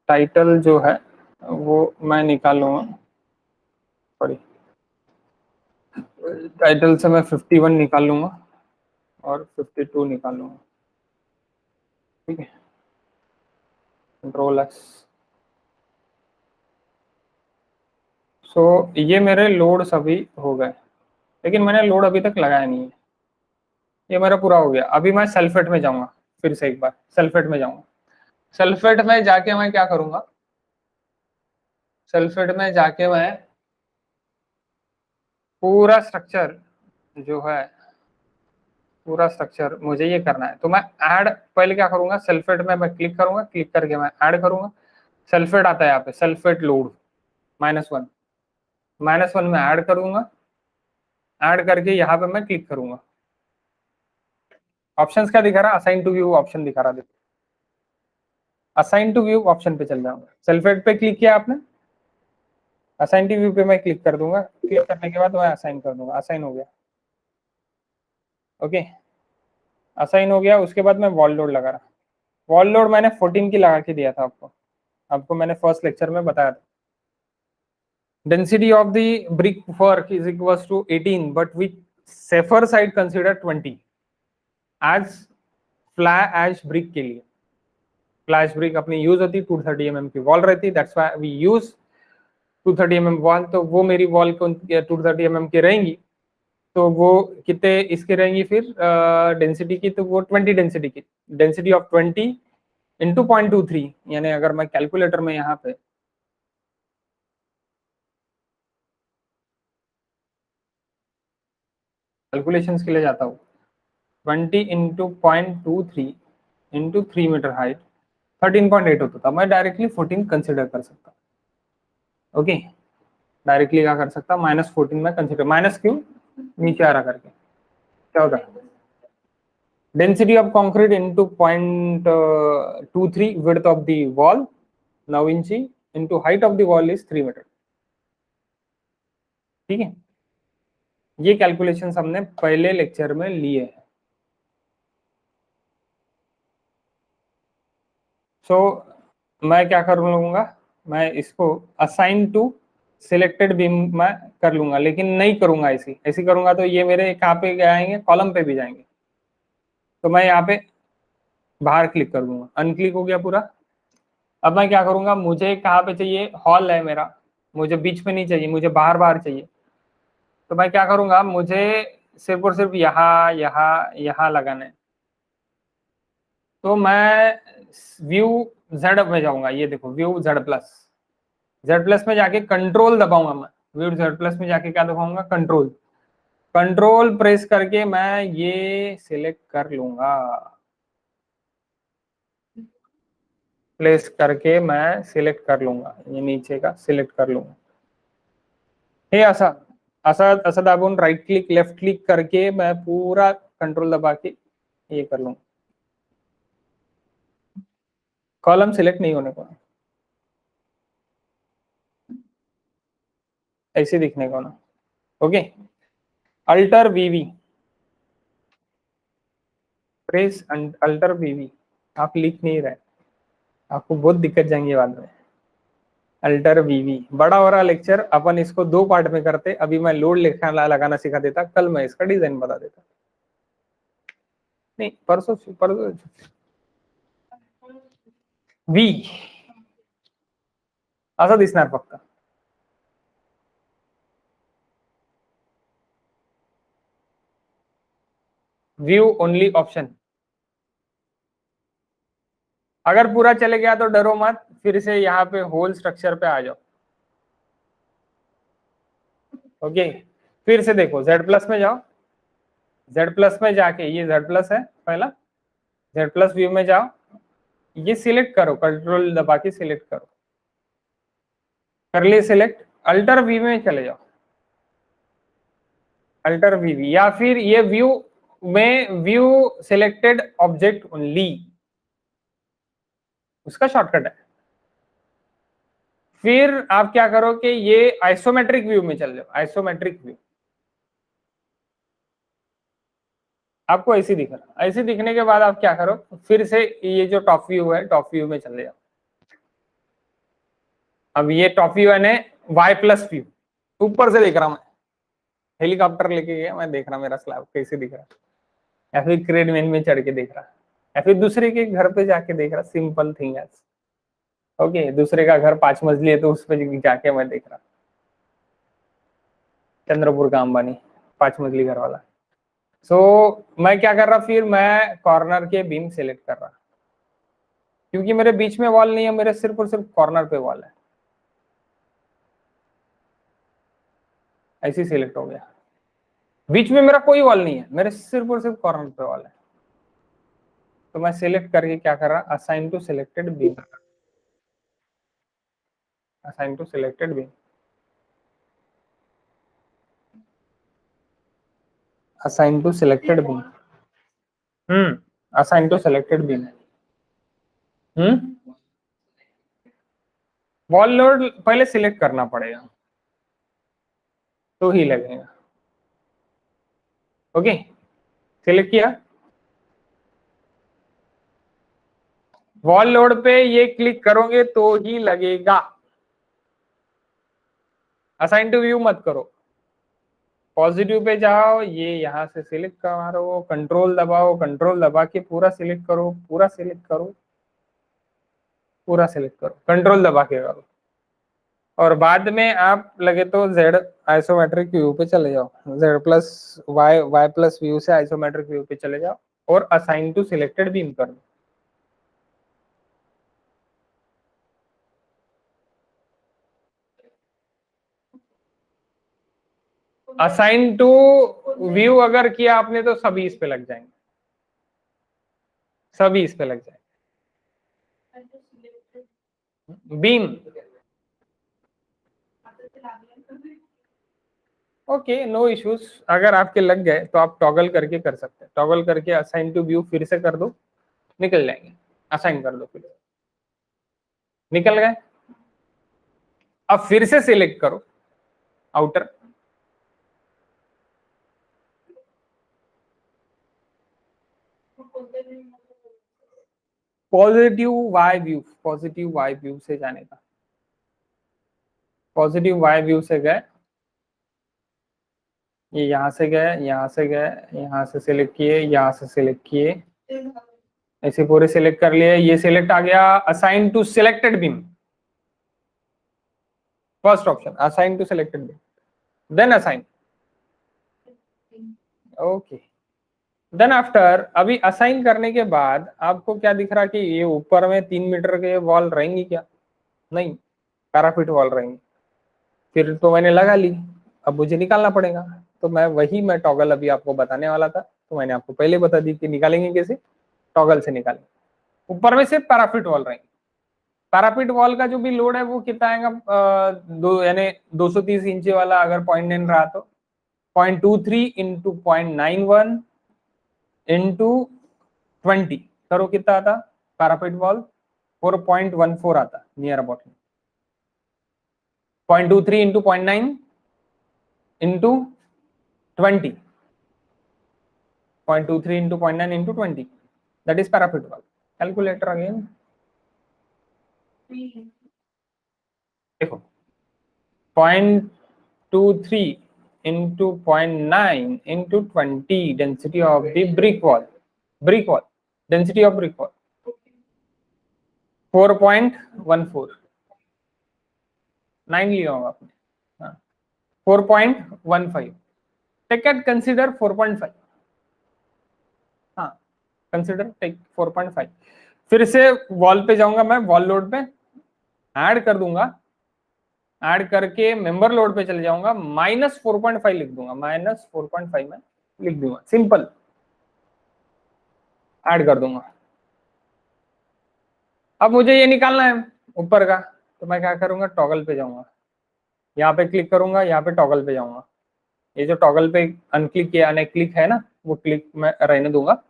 टाइटल जो है वो मैं निकाल लूंगा, सॉरी टाइटल से मैं 51 निकाल लूंगा और 52 निकाल लूंगा, ठीक है कंट्रोल एक्स। सो ये मेरे लोड सभी हो गए, लेकिन मैंने लोड अभी तक लगाया नहीं है, ये मेरा पूरा हो गया। अभी मैं सल्फेट में जाऊंगा, फिर से एक बार सल्फेट में जाऊंगा, सल्फेट में जाके मैं क्या करूंगा, सल्फेट में जाके मैं पूरा स्ट्रक्चर जो है, पूरा स्ट्रक्चर मुझे ये करना है, तो मैं ऐड पहले क्या करूंगा, सल्फेट में मैं क्लिक करूंगा, क्लिक करके मैं ऐड करूंगा, सल्फेट आता है यहाँ पे, सल्फेट लोड -1, -1 में ऐड करूंगा, ऐड करके यहाँ पे मैं क्लिक करूंगा, ऑप्शंस क्या दिखा रहा, असाइन टू व्यू ऑप्शन दिखा रहा, देखो असाइन टू व्यू ऑप्शन पे चल जाऊंगा, सल्फेट पे क्लिक किया आपने, असाइन टू व्यू पे मैं क्लिक कर दूंगा, क्लिक करने के बाद मैं असाइन कर दूंगा, असाइन हो गया, ओके असाइन हो गया। उसके बाद मैं वॉल लोड लगा रहा, वॉल लोड मैंने 14 की लगा के दिया था आपको, आपको मैंने फर्स्ट लेक्चर में बताया था। Density of the brick work is equals to 18, but with safer side consider 20 as fly ash brick के लिए, फ्लैश ब्रिक अपनी यूज होती, 230 mm की वॉल रहती, that's why we use 230 mm wall. तो वो मेरी वॉल 230 mm की रहेंगी, तो वो कितने इसके रहेंगी फिर डेंसिटी की, तो वो 20 डेंसिटी की, डेंसिटी ऑफ 20 इंटू 0.23, यानी अगर मैं कैलकुलेटर में यहाँ पे कैलकुलेशंस के लिए जाता हूँ, 20 इंटू 0.23 इंटू 3 मीटर हाइट 13.8 होता था, मैं डायरेक्टली 14 कंसिडर कर सकता। ओके, डायरेक्टली क्या कर सकता, -14 में कंसिडर, माइनस क्यों नीचे आ रहा करके क्या होता है, density of concrete into 0.23 width of the wall 9 इंची into height of the wall is 3 metre. ठीक है, ये कैलकुलेशन हमने पहले लेक्चर में लिए हैं। सो मैं क्या कर लूंगा, मैं इसको असाइन टू सिलेक्टेड बीम में कर लूंगा, लेकिन नहीं करूंगा ऐसी, ऐसी करूंगा तो ये मेरे कहाँ पे जाएंगे, कॉलम पे भी जाएंगे। तो मैं यहाँ पे बाहर क्लिक कर दूंगा, अनक्लिक हो गया पूरा। अब मैं क्या करूंगा, मुझे कहाँ पे चाहिए, हॉल है मेरा, मुझे बीच में नहीं चाहिए, मुझे बाहर बाहर चाहिए। तो मैं क्या करूंगा, मुझे सिर्फ और सिर्फ यहाँ यहाँ यहाँ लगाना है। तो मैं व्यू जेड में जाऊंगा, ये देखो view Z plus, Z plus में जाके कंट्रोल दबाऊंगा मैं, व्यू जेड प्लस में जाके क्या दबाऊंगा, कंट्रोल, कंट्रोल प्रेस करके मैं ये सिलेक्ट कर लूंगा, प्लेस करके मैं सिलेक्ट कर लूंगा, ये नीचे का सिलेक्ट कर लूंगा। हे ऐसा ऐसा ऐसा दाबून राइट क्लिक लेफ्ट क्लिक करके मैं पूरा कंट्रोल दबा के ये कर लूंगा, कॉलम सिलेक्ट नहीं होने को, ऐसे दिखने को ना। ओके, अल्टर वीवी, प्रेस अल्टर वीवी, आप लिख नहीं रहे, आपको बहुत दिक्कत जाएंगी बाद में। अल्टर वीवी बड़ा हो रहा लेक्चर, अपन इसको 2 पार्ट में करते, अभी मैं लोड लिखना लगाना सिखा देता, कल मैं इसका डिजाइन बता देता, नहीं परसों परसों वी असं दिसणार फक्त, व्यू ओनली ऑप्शन। अगर पूरा चले गया तो डरो मत, फिर से यहाँ पे होल स्ट्रक्चर पे आ जाओ। ओके, फिर से देखो जेड प्लस में जाओ, जेड प्लस में जाके ये जेड प्लस है पहला, जेड प्लस व्यू में जाओ, ये सिलेक्ट करो, कंट्रोल दबा के सिलेक्ट करो, कर लिए सिलेक्ट, अल्टर वी में चले जाओ, अल्टर वी, या फिर ये व्यू में व्यू सिलेक्टेड ऑब्जेक्ट ओनली, उसका शॉर्टकट है। फिर आप क्या करो कि ये आइसोमेट्रिक व्यू में चल जाओ, आइसोमेट्रिक व्यू, आपको ऐसे दिख रहा, ऐसे दिखने के बाद आप क्या करो, फिर से ये जो टॉप व्यू है, टॉप व्यू में चले जाओ। अब ये टॉप व्यू है वाई प्लस व्यू, ऊपर से देख रहा मैं, हेलीकॉप्टर लेके गया मैं, देख रहा मेरा स्लैब कैसे दिख रहा है, या फिर क्रेन वेन में चढ़ के देख रहा, या फिर दूसरे के घर पे जाके देख रहा, सिंपल थिंग है। ओके, दूसरे का घर 5 मंजिली है तो उस पर जाके मैं देख रहा, चंद्रपुर का अंबानी 5 मंजिली घर वाला। सो मैं क्या कर रहा, फिर मैं कॉर्नर के बीम सेलेक्ट कर रहा, क्योंकि मेरे बीच में वॉल नहीं है, मेरे सिर्फ और सिर्फ कॉर्नर पे वॉल है, ऐसे सिलेक्ट हो गया, बीच में मेरा कोई वॉल नहीं है, मेरे सिर्फ और सिर्फ कॉर्नर पे वॉल है। तो मैं सिलेक्ट करके क्या कर रहा, assign to selected beam, assign to selected beam, assign to selected beam, assign to selected beam, wall load पहले सिलेक्ट करना पड़ेगा तो ही लगेगा। ओके, सिलेक्ट किया, वॉल लोड पे ये क्लिक करोगे तो ही लगेगा, असाइन टू व्यू मत करो, पॉजिटिव पे जाओ, ये यहाँ से सिलेक्ट करो, कंट्रोल दबाओ, कंट्रोल दबा के पूरा सिलेक्ट करो, पूरा सिलेक्ट करो, पूरा सिलेक्ट करो, कंट्रोल दबा के करो, और बाद में आप लगे तो Z आइसोमेट्रिक व्यू पे चले जाओ, Z plus Y plus view से आइसोमेट्रिक व्यू पे चले जाओ और असाइन टू सिलेक्टेड बीम कर दो। असाइन टू व्यू अगर किया आपने तो सभी इस पे लग जाएंगे, सभी इस पे लग जाएंगे। बीम ओके, नो इश्यूज, अगर आपके लग गए तो आप टॉगल करके कर सकते हैं, टॉगल करके असाइन टू व्यू फिर से कर दो, निकल जाएंगे, असाइन कर दो, फिर निकल गए। अब फिर से सिलेक्ट करो outer, positive Y view, positive Y view से जाने का, पॉजिटिव वाई व्यू से गए, ये यहाँ से गए, यहाँ से गए, यहाँ से सिलेक्ट किए, यहाँ से सिलेक्ट किए, ऐसे पूरे सिलेक्ट कर लिए, ये सिलेक्ट आ गया, assign to selected beam, first option assign to selected beam, then assign, okay. Then after, अभी असाइन करने के बाद आपको क्या दिख रहा कि ये ऊपर में 3 मीटर के वॉल रहेंगी क्या? नहीं, पैराफिट वॉल रहेंगी। फिर तो मैंने लगा ली, अब मुझे निकालना पड़ेगा, तो मैं टॉगल अभी आपको बताने वाला था, तो मैंने आपको पहले बता दी कि निकालेंगे कैसे, टॉगल से निकालेंगे। ऊपर में सिर्फ पैराफिट वॉल रहेंगे, पैराफिट वॉल का जो भी लोड है वो कितना आएगा, यानी 230 इंच वाला अगर 0.9 रहा तो 0.23 इंटू 0.91 इंटू 20 करो, कितना आता पैराफिट वॉल, 4.14 आता near about, 0.23 into 0.9 into 20, 0.23 into 0.9 into 20, that is parapet wall. Calculator again, देखो 0.23 into 0.9 into 20 density of the brick wall, density of brick wall 4.14, 9 लिया होगा आपने, हाँ 4.15, टेक एट कंसिडर 4.5, हाँ कंसिडर टेक 4.5। फिर से वॉल पे जाऊंगा, मैं वॉल लोड पे ऐड कर दूंगा, ऐड करके मेंबर लोड पे चले जाऊंगा, -4.5 लिख दूंगा, -4.5 में लिख दूंगा, सिंपल ऐड कर दूंगा। अब मुझे ये निकालना है ऊपर का, तो मैं क्या करूंगा, टॉगल पे जाऊंगा, यहाँ पे क्लिक करूंगा, यहाँ पे टॉगल पे जाऊंगा, ये जो टॉगल पे अनक्लिक किया क्लिक है ना, वो क्लिक मैं रहने दूंगा।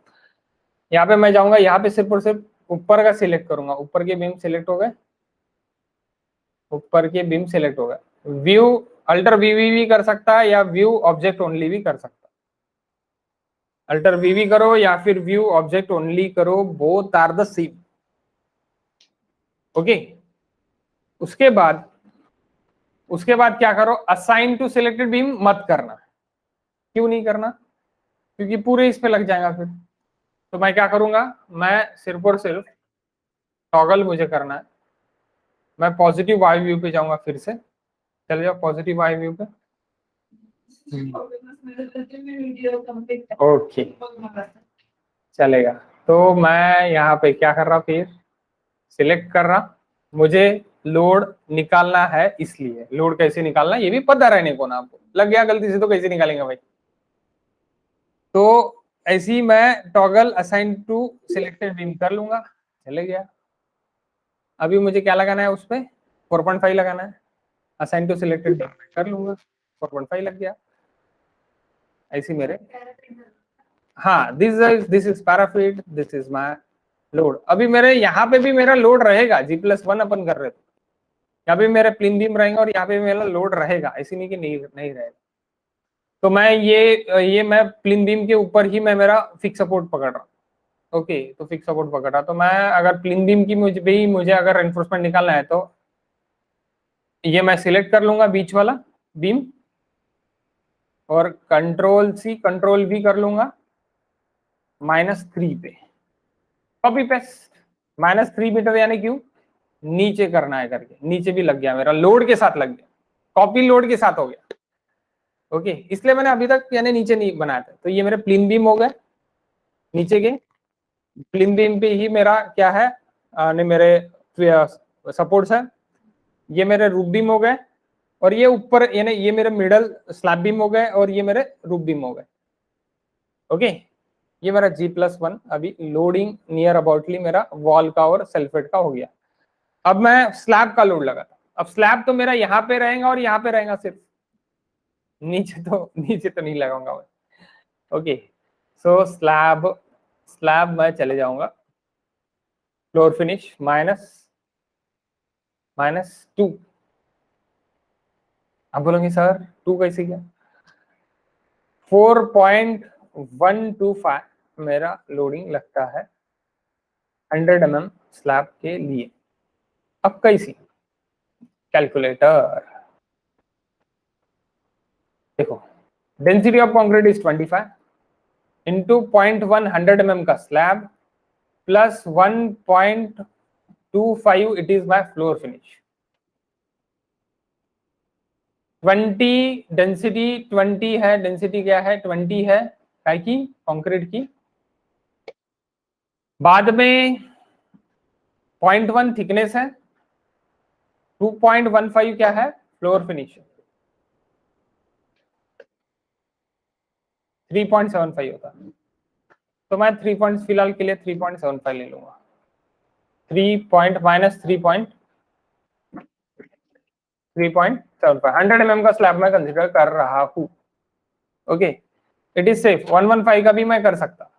यहाँ पे मैं जाऊंगा, यहाँ पे सिर्फ और सिर्फ ऊपर का सिलेक्ट करूंगा, ऊपर के बीम सिलेक्ट हो गए, ऊपर के बीम सिलेक्ट हो गए। व्यू अल्टर वीवी भी कर सकता है या व्यू ऑब्जेक्ट ओनली भी कर सकता है, अल्टर वीवी करो या फिर व्यू ऑब्जेक्ट ओनली करो, both are the same, okay. उसके बाद क्या करो, असाइन टू सिलेक्टेड बीम मत करना। क्यों नहीं करना? क्योंकि पूरे इस पे लग जाएगा फिर। तो मैं क्या करूंगा, मैं सिर्फ और सिर्फ टॉगल मुझे करना है, मैं पॉजिटिव वाई व्यू पे जाऊंगा, फिर से चले जाओ पॉजिटिव वाई व्यू पे, ओके चलेगा। तो मैं यहाँ पे क्या कर रहा, फिर सिलेक्ट कर रहा, मुझे लोड निकालना है, इसलिए लोड कैसे निकालना ये भी पता रहने को ना, आपको लग गया गलती से तो कैसे निकालेंगे भाई। तो ऐसे ही मैं toggle assign to selected beam कर लूंगा, चले गया। अभी मुझे क्या लगाना है उस पे, 4.5 लगाना है, असाइन टू सिलेक्टेड बीम कर लूंगा, 4.5 लग गया। ऐसे मेरे, हाँ this is parapet, this is my load. अभी मेरे यहाँ पे भी मेरा लोड रहेगा, G+1 अपन कर रहे थे, यहाँ पे मेरे प्लेन बीम रहेंगे और यहाँ पे मेरा लोड रहेगा, ऐसी नहीं कि नहीं रहेगा। तो मैं ये मैं प्लेन बीम के ऊपर ही मैं मेरा फिक्स सपोर्ट पकड़ रहा हूँ, ओके। तो फिक्स सपोर्ट पकड़ रहा, तो मैं अगर प्लेन बीम की मुझे अगर रेनफोर्समेंट निकालना है तो ये मैं सिलेक्ट कर लूंगा बीच वाला बीम, और कंट्रोल-C कंट्रोल-V कर लूंगा, -3 पे कॉपी पेस्ट, -3 मीटर यानी क्यों, नीचे करना है करके, नीचे भी लग गया मेरा, लोड के साथ लग गया, कॉपी लोड के साथ हो गया। ओके, इसलिए मैंने अभी तक यानी नीचे नहीं बनाया था। तो ये मेरे प्लिन बीम हो गए, नीचे के प्लिन बीम पे ही मेरा क्या है, ने मेरे सपोर्ट्स है। ये मेरे रूफ बीम हो गए, और ये ऊपर यानी ये मेरे मिडल स्लैब बीम हो गए, और ये मेरे रूफ बीम हो गए। ओके, ये मेरा G+1 अभी लोडिंग नियर अबाउटली मेरा वॉल का और सेल्फेट का हो गया। अब मैं स्लैब का लोड लगाता। अब स्लैब तो मेरा यहाँ पे रहेगा और यहाँ पे रहेगा सिर्फ, नीचे तो नहीं लगाऊंगा मैं। ओके, सो स्लैब मैं चले जाऊंगा फ्लोर फिनिश -2। आप बोलोगे सर 2 कैसे गया? 4.125 मेरा लोडिंग लगता है 100 mm स्लैब के लिए। अब कैसी कैलकुलेटर देखो, density of concrete is 25 into 0.1 100 mm का slab plus 1.25 it is my floor finish. 20 density 20 है, डेंसिटी क्या है 20 है काय की कंक्रीट की। बाद में 0.1 थिकनेस है, 2.15 क्या है फ्लोर फिनिश, 3.75 होता है। तो मैं 3 पॉइंट फिलहाल के लिए 3.75 ले लूंगा। 3.75 100 mm का स्लैब मैं कंसिडर कर रहा हूँ। Okay, it is safe. 115 का भी मैं कर सकता।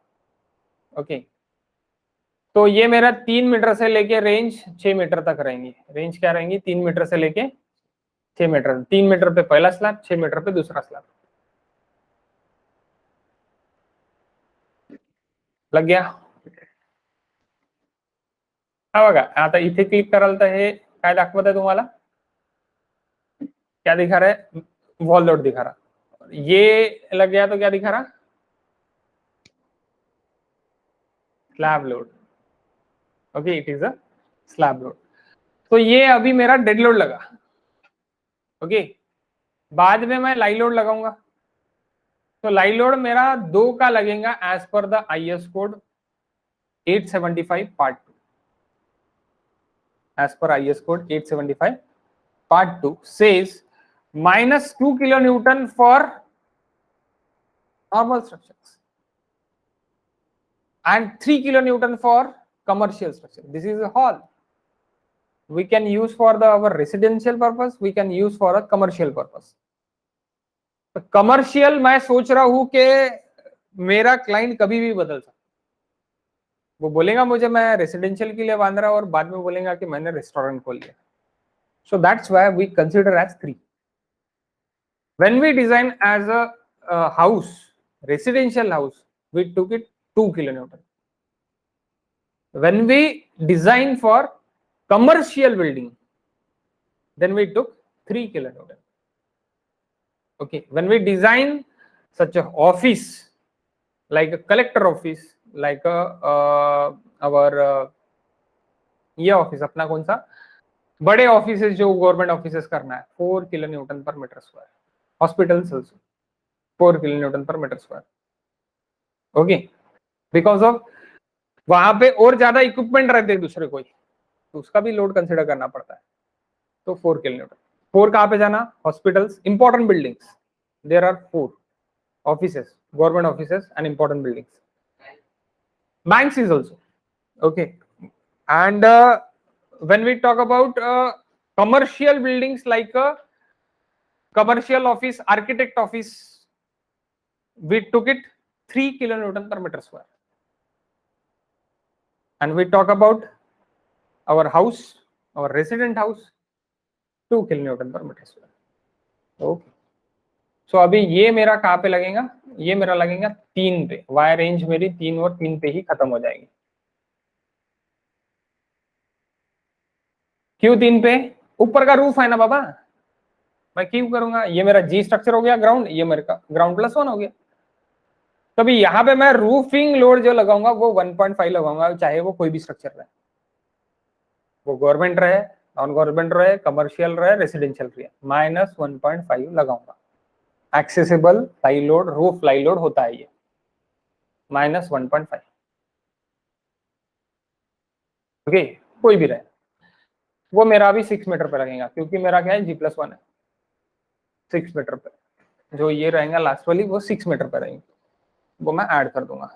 ओके, तो ये मेरा 3 मीटर से लेके रेंज 6 मीटर तक रहेंगी। रेंज क्या रहेंगी? 3 मीटर से लेके 6 मीटर। 3 मीटर पे पहला स्लैब, 6 मीटर पे दूसरा स्लैब। लग गया? हा बघा, आता इथे क्लिक कराल तर हे काय दाखवत आहे तुम्हाला? क्या दिखा रहा है? वॉल लोड दिखा रहा। ये लग गया तो क्या दिखा रहा? Slab load. Okay, it is a slab load. तो ये अभी मेरा डेड लोड लगा। ओके, बाद में मैं लाई लोड लगाऊंगा। तो लाई लोड मेरा 2 का लगेगा as per the IS code 875 part 2। As per IS code 875 part 2 says -2 kilonewton for normal structures and 3 kilonewton for commercial structure. This is a hall. We can use for our residential purpose, we can use for a commercial purpose. तो commercial मैं सोच रहा हूं कि मेरा client कभी भी बदल सकता। वो बोलेगा मुझे मैं रेसिडेंशियल के लिए बांध रहा हूं, और बाद में बोलेगा कि मैंने रेस्टोरेंट खोल लिया। So that's why we consider as 3। When we design as a house, residential house, we took it 2 kilonewton. When we design for commercial building, then we took 3 kilonewton. Okay, when we design such a office like a collector office, like a our ये office अपना कौन सा बड़े offices जो government offices करना है, 4 kilonewton per meter square. Hospitals also 4 kilonewton per meter square. Okay, because of वहां पे और ज्यादा इक्विपमेंट रहते हैं दूसरे कोई, तो उसका भी लोड कंसिडर करना पड़ता है। तो 4 kilonewton। 4 कहाँ पे जाना? Hospitals, important buildings. There are 4 offices, government offices and important buildings. Banks is also okay. And when we talk about commercial buildings like a commercial office, architect office, we took it 3 kilonewton per meter square. And we talk about our house, our resident house, 2 kilonewton per meter square. Okay. सो अभी ये मेरा कहाँ पे लगेगा? ये मेरा लगेगा 3 पे। वायर रेंज मेरी 3 और 3 पे ही खत्म हो जाएगी। क्यों 3 पे? ऊपर का रूफ है ना बाबा, मैं क्यों करूंगा? ये मेरा जी स्ट्रक्चर हो गया ग्राउंड, ये मेरे का ग्राउंड +1 हो गया। तो अभी यहाँ पे मैं रूफिंग लोड जो लगाऊंगा वो 1.5 लगाऊंगा, चाहे वो कोई भी स्ट्रक्चर रहे। वो गवर्नमेंट रहे, नॉन गवर्नमेंट रहे, कमर्शियल रहे, रेसिडेंशियल रहे, -1.5 लगाऊंगा। Accessible fly load, roof fly load होता है ये, -1.5। ओके, कोई भी रहे, वो मेरा अभी 6 मीटर पे लगेगा, क्योंकि मेरा क्या है G+1 है, 6 मीटर पे। जो ये रहेगा लास्ट वाली वो 6 मीटर पे रहेगी, वो मैं ऐड कर दूंगा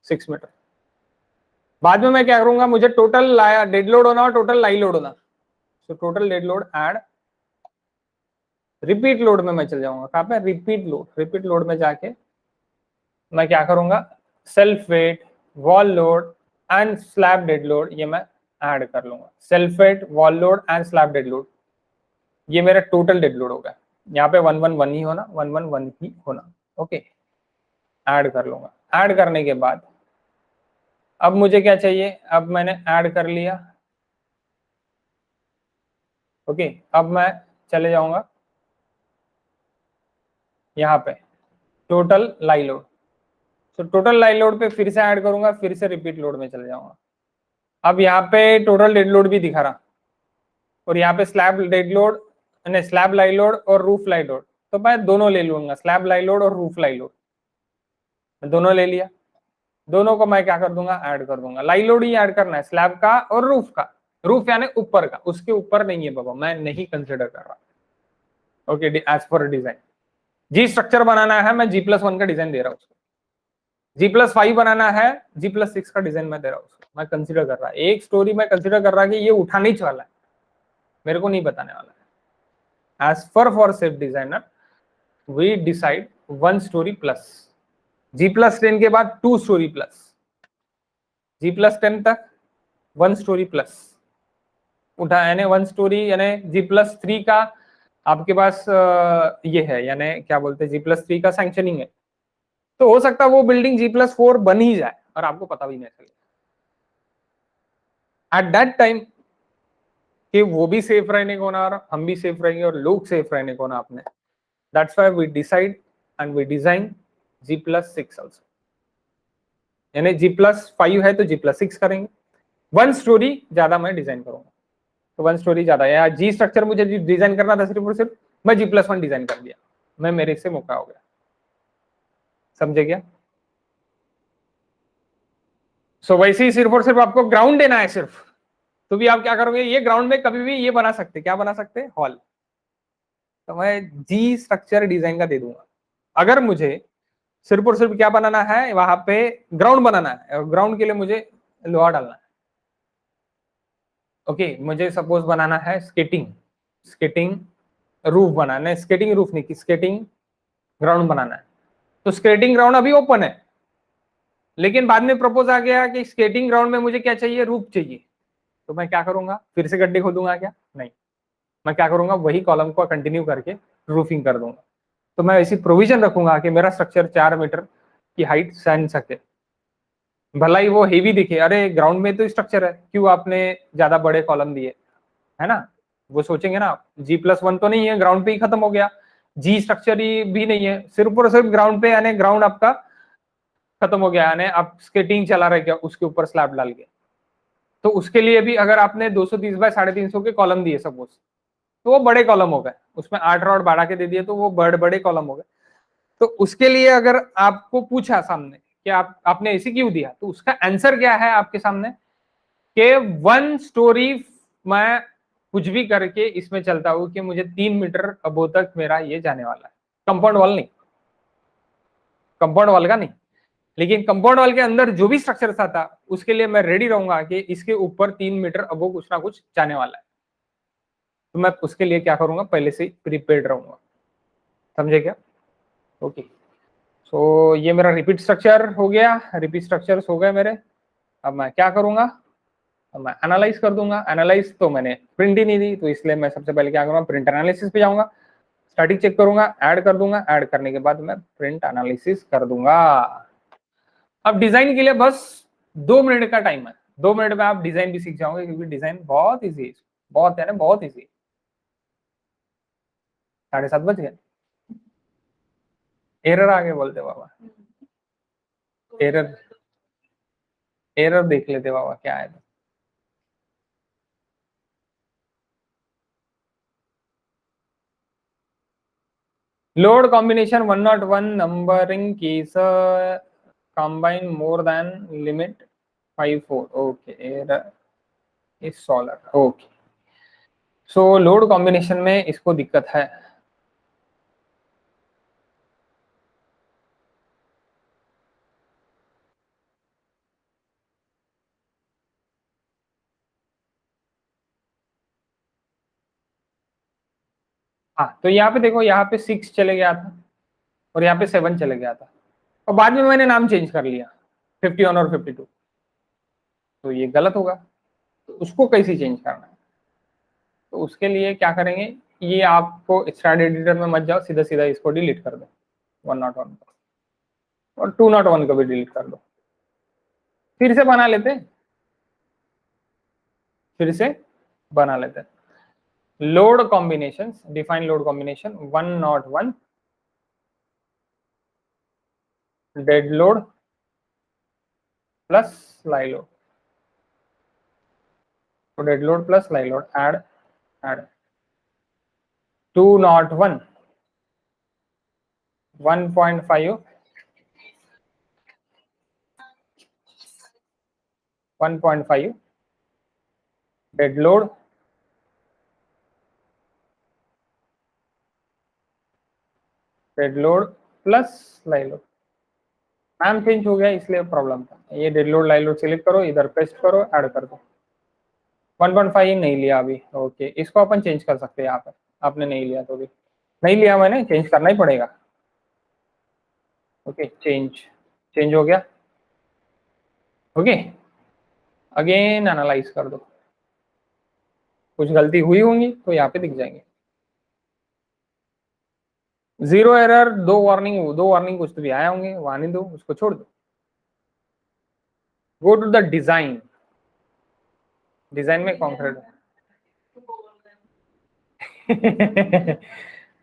6 मीटर। बाद में मैं क्या करूंगा, मुझे टोटल डेड लोड होना और टोटल लाई लोड होना। तो total dead load add, repeat load में मैं चल जाऊंगा। कहाँ पे? Repeat load. रिपीट लोड में जाके मैं क्या करूंगा, self weight, wall load and slab dead load ये मैं ऐड कर लूंगा। Self weight, wall load and slab dead load, ये मेरा टोटल डेड लोड होगा। यहाँ पे 111 ही होना, 111 ही होना। ओके, ऐड कर लूंगा। ऐड करने के बाद अब मुझे क्या चाहिए, अब मैंने ऐड कर लिया। ओके, अब मैं चले जाऊंगा यहाँ पे टोटल लाई लोड। तो टोटल लाई लोड पे फिर से ऐड करूंगा, फिर से रिपीट लोड में चले जाऊंगा। अब यहाँ पे टोटल डेड लोड भी दिखा रहा, और यहाँ पे स्लैब डेड लोड, स्लैब लाई लोड और रूफ लाई लोड, तो मैं दोनों ले लूंगा, स्लैब लाई लोड और रूफ लाई लोड, दोनों ले लिया। दोनों को मैं क्या कर दूंगा, ऐड कर दूंगा। लाई लोड ही ऐड करना है, स्लैब का और रूफ का। रूफ यानी ऊपर का, उसके ऊपर नहीं है बाबा, मैं नहीं कंसिडर कर रहा। ओके, एज पर डिजाइन जी स्ट्रक्चर बनाना है, मैं G+1 का डिजाइन दे रहा हूँ उसको। G+5 बनाना है, G+6 का डिजाइन मैं दे रहा हूँ उसको। मैं कंसिडर कर रहा, एक स्टोरी मैं कंसिडर कर रहा कि ये उठाने ही वाला है, मेरे को नहीं बताने वाला है। As per for safe designer we decide 1 storey plus, G+10 के बाद 2 स्टोरी प्लस, G+10 तक 1 स्टोरी प्लस उठा, यानी 1 स्टोरी, यानी G+3 का आपके पास ये है, यानी क्या बोलते हैं, G+3 का सैंक्शनिंग है। तो हो सकता है वो बिल्डिंग G+4 बन ही जाए और आपको पता भी नहीं चले एट दैट टाइम, कि वो भी सेफ रहने को ना, और हम भी सेफ रहेंगे और लोग सेफ रहने को ना अपने। That's why we decide and we design G+6 also, यानी G+5 है तो G+6 करेंगे। 1 स्टोरी ज्यादा मैं डिजाइन करूंगा, तो 1 स्टोरी ज्यादा, या जी स्ट्रक्चर मुझे डिजाइन करना था सिर्फ और सिर्फ, मैं G+1 डिजाइन कर दिया, मैं मेरे से मौका हो गया। समझे क्या? सो वैसे ही सिर्फ और सिर्फ आपको ग्राउंड देना है सिर्फ, तो भी आप क्या करोगे, ये ग्राउंड में कभी भी ये बना सकते, क्या बना सकते, हॉल। तो मैं जी स्ट्रक्चर डिजाइन का दे दूंगा। अगर मुझे सिर्फ और सिर्फ क्या बनाना है, वहां पे ग्राउंड बनाना है, और ग्राउंड के लिए मुझे लोहा डालना है। ओके, मुझे सपोज बनाना है स्केटिंग, स्केटिंग रूफ बनाना है, स्केटिंग रूफ नहीं, स्केटिंग ग्राउंड बनाना है। तो स्केटिंग ग्राउंड अभी ओपन है, लेकिन बाद में प्रपोज आ गया कि स्केटिंग ग्राउंड में मुझे क्या चाहिए, रूफ चाहिए। तो मैं क्या करूंगा, फिर से गड्ढे खोदूंगा क्या? नहीं, मैं क्या करूंगा, वही कॉलम को कंटिन्यू करके रूफिंग कर दूंगा। तो मैं ऐसी प्रोविजन रखूंगा कि मेरा स्ट्रक्चर 4 मीटर की हाइट सहन सके, भला ही वो हेवी दिखे। अरे ग्राउंड में तो स्ट्रक्चर है, क्यों आपने ज्यादा बड़े कॉलम दिए, है ना? वो सोचेंगे ना, G+1 तो नहीं है, ग्राउंड पे ही खत्म हो गया, जी स्ट्रक्चर ही भी नहीं है, सिर्फ और सिर्फ ग्राउंड पे, यानी ग्राउंड आपका खत्म हो गया, यानी आप स्केटिंग चला रहे क्या उसके ऊपर स्लैब डाल के। तो उसके लिए भी अगर आपने 230 बाय 350 के कॉलम दिए सपोज, तो वो बड़े कॉलम हो गए, उसमें 8 रॉड बढ़ा के दे दिए तो वो बड़े बड़े कॉलम हो गए। तो उसके लिए अगर आपको पूछा सामने कि आपने ऐसी क्यों दिया, तो उसका आंसर क्या है आपके सामने, कि 1 स्टोरी मैं कुछ भी करके इसमें चलता हूं कि मुझे 3 मीटर अबो तक मेरा ये जाने वाला है। कंपाउंड वॉल नहीं, कंपाउंड वॉल का नहीं, लेकिन कंपाउंड वॉल के अंदर जो भी स्ट्रक्चर था उसके लिए मैं रेडी रहूंगा कि इसके ऊपर 3 मीटर अबो कुछ ना कुछ जाने वाला है। तो मैं उसके लिए क्या करूंगा, पहले से प्रीपेड रहूंगा। समझे क्या? ओके, सो ये मेरा रिपीट स्ट्रक्चर हो गया, रिपीट स्ट्रक्चर्स हो गए मेरे। अब मैं क्या करूंगा, अब मैं एनालाइज कर दूंगा। एनालाइज तो मैंने प्रिंट ही नहीं दी, तो इसलिए मैं सबसे पहले क्या करूंगा, प्रिंट एनालिसिस पे जाऊंगा, स्टैटिक चेक करूंगा, ऐड कर दूंगा, ऐड करने के बाद मैं प्रिंट एनालिसिस कर दूंगा। अब डिजाइन के लिए बस 2 मिनट का टाइम है, 2 मिनट में आप डिजाइन भी सीख जाओगे, क्योंकि डिजाइन बहुत ईजी है, बहुत है ना, बहुत ईजी। 7:30 बज गए, एरर आ गए बोलते बाबा, एरर, एरर देख लेते बाबा क्या है। Load combination 101 numbering case combine more than limit 54. Okay, is solver. Okay, so load combination में इसको दिक्कत है. हाँ, तो यहाँ पे देखो, यहाँ पे 6 चले गया था और यहाँ पे 7 चले गया था और बाद में मैंने नाम चेंज कर लिया 51 और 52, तो ये गलत होगा. तो उसको कैसे चेंज करना है, तो उसके लिए क्या करेंगे, ये आपको स्टार्ट एडिटर में मत जाओ, सीधा सीधा इसको डिलीट कर दो 101 को और 201 को भी डिलीट कर दो. फिर से बना लेते हैं, फिर से बना लेते हैं. Load combination, define load combination 101 dead load plus live load. तो dead load plus live load add 201 1.5 1.5 dead load plus live load. नाम चेंज हो गया इसलिए प्रॉब्लम था. ये dead load live load select करो, इधर पेस्ट करो, ऐड कर दो. 1.5 नहीं लिया अभी. ओके, इसको अपन चेंज कर सकते हैं यहाँ पे. आपने नहीं लिया तो भी नहीं लिया, मैंने चेंज करना ही पड़ेगा. ओके, चेंज हो गया. ओके, अगेन एनालाइज कर दो. कुछ गलती हुई होंगी तो यहाँ पे दिख जाएंगे. 0 एरर, 2 वार्निंग कुछ तो भी आया होंगे, वहां नहीं दो, उसको छोड़ दो. गो टू द डिजाइन में कॉन्क्रीट.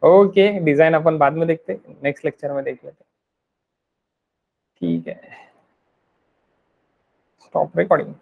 ओके, डिजाइन अपन बाद में देखते, नेक्स्ट लेक्चर में देख लेते. ठीक है, स्टॉप रिकॉर्डिंग.